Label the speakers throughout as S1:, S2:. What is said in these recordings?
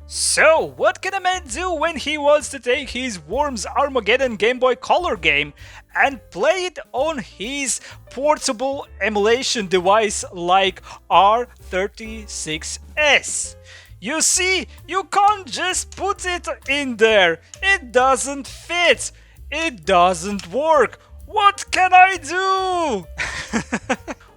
S1: So, what can a man do when he wants to take his Worms Armageddon Game Boy Color game and play it on his portable emulation device like R36S? You see, you can't just put it in there. It doesn't fit. It doesn't work. What can I do?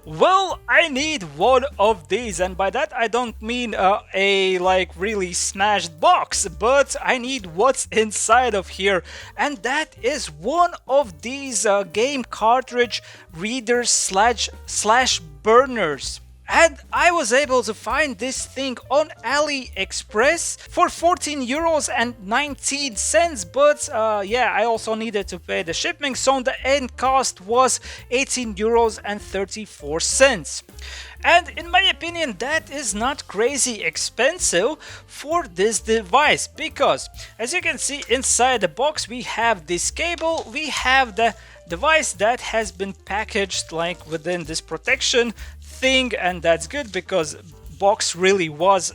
S1: Well, I need one of these, and by that I don't mean a like really smashed box, but I need what's inside of here, and that is one of these game cartridge readers slash burners. And I was able to find this thing on AliExpress for 14 euros and 19 cents, but yeah, I also needed to pay the shipping, so the end cost was 18 euros and 34 cents. And in my opinion, that is not crazy expensive for this device, because as you can see inside the box, we have this cable, we have the device that has been packaged like within this protection thing, and that's good because box really was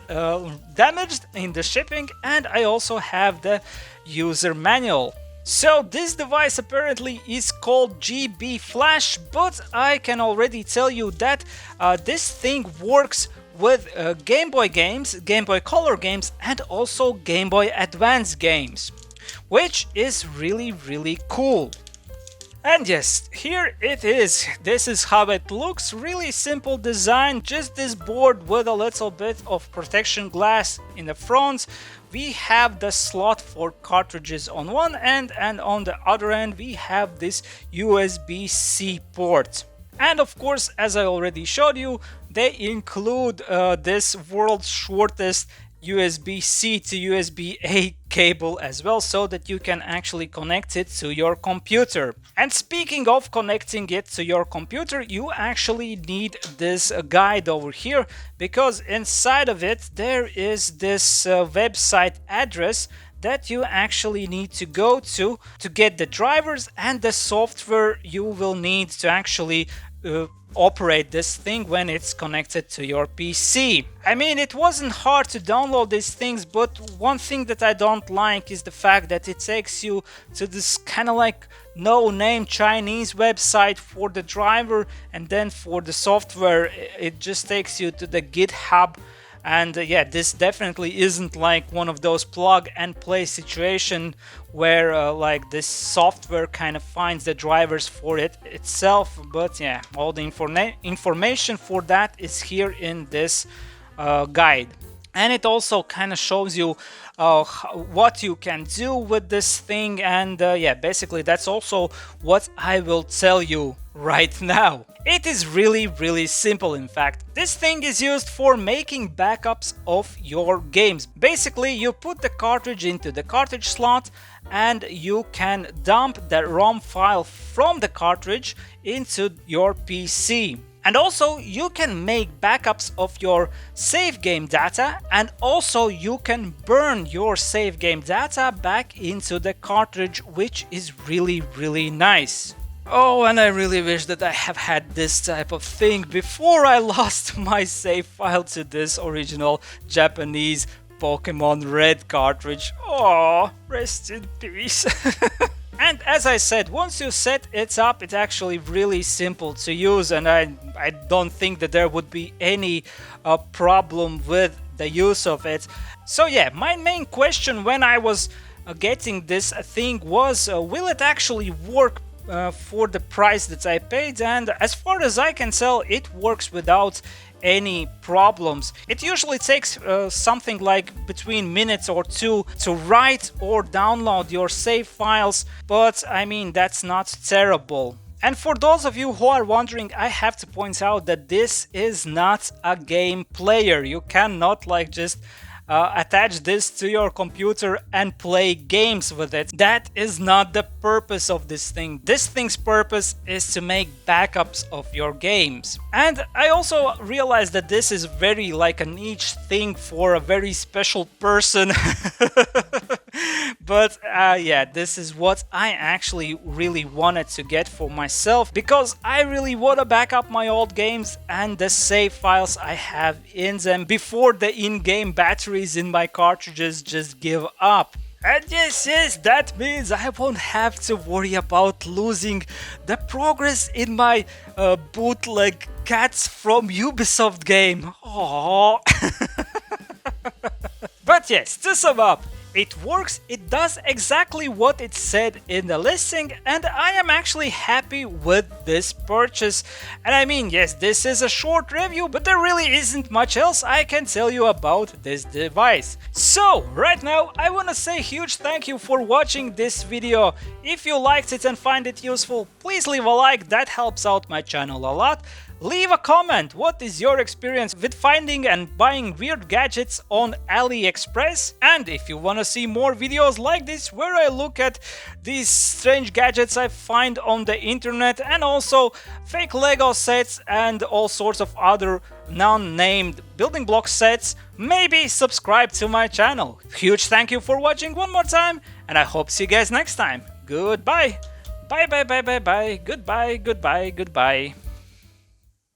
S1: damaged in the shipping. And I also have the user manual. So this device apparently is called GB Flash, but I can already tell you that this thing works with Game Boy games, Game Boy Color games, and also Game Boy Advance games, which is really cool. And yes, here it is. This is how it looks. Really simple design, just this board with a little bit of protection glass in the front. We have the slot for cartridges on one end, and on the other end we have this USB-C port. And of course, as I already showed you, they include this world's shortest USB-C to USB-A cable as well, so that you can actually connect it to your computer. And speaking of connecting it to your computer, you actually need this guide over here, because inside of it there is this website address that you actually need to go to get the drivers and the software you will need to actually operate this thing when it's connected to your PC. I mean, it wasn't hard to download these things, but one thing that I don't like is the fact that it takes you to this kind of like no-name Chinese website for the driver, and then for the software it just takes you to the GitHub. And yeah, this definitely isn't like one of those plug and play situation where like this software kind of finds the drivers for it itself. But yeah, all the information for that is here in this guide. And it also kind of shows you what you can do with this thing, and yeah, basically that's also what I will tell you right now. It is really simple. In fact, this thing is used for making backups of your games. Basically, you put the cartridge into the cartridge slot and you can dump the ROM file from the cartridge into your PC. And also you can make backups of your save game data, and also you can burn your save game data back into the cartridge, which is really nice. Oh, and I really wish that I have had this type of thing before I lost my save file to this original Japanese Pokemon Red cartridge. Oh, rest in peace. And as I said, once you set it up, it's actually really simple to use, and I don't think that there would be any problem with the use of it. So yeah, my main question when I was getting this thing was, will it actually work for the price that I paid? And as far as I can tell, it works without any problems. It usually takes something like between minutes or two to write or download your save files, but I mean, that's not terrible. And for those of you who are wondering, I have to point out that this is not a game player. You cannot like just attach this to your computer and play games with it. That is not the purpose of this thing. This thing's purpose is to make backups of your games. And I also realized that this is very like a niche thing for a very special person. But yeah, this is what I actually really wanted to get for myself, because I really want to back up my old games and the save files I have in them before the in-game batteries in my cartridges just give up. And yes, that means I won't have to worry about losing the progress in my bootleg Cats from Ubisoft game. Aww. But yes, to sum up, it works, it does exactly what it said in the listing, and I am actually happy with this purchase. And I mean, yes, this is a short review, but there really isn't much else I can tell you about this device. So, right now, I want to say a huge thank you for watching this video. If you liked it and find it useful, please leave a like, that helps out my channel a lot. Leave a comment, what is your experience with finding and buying weird gadgets on AliExpress? And if you want to see more videos like this where I look at these strange gadgets I find on the internet, and also fake Lego sets and all sorts of other non-named building block sets, maybe subscribe to my channel. Huge thank you for watching one more time, and I hope to see you guys next time. Goodbye. Bye. Goodbye.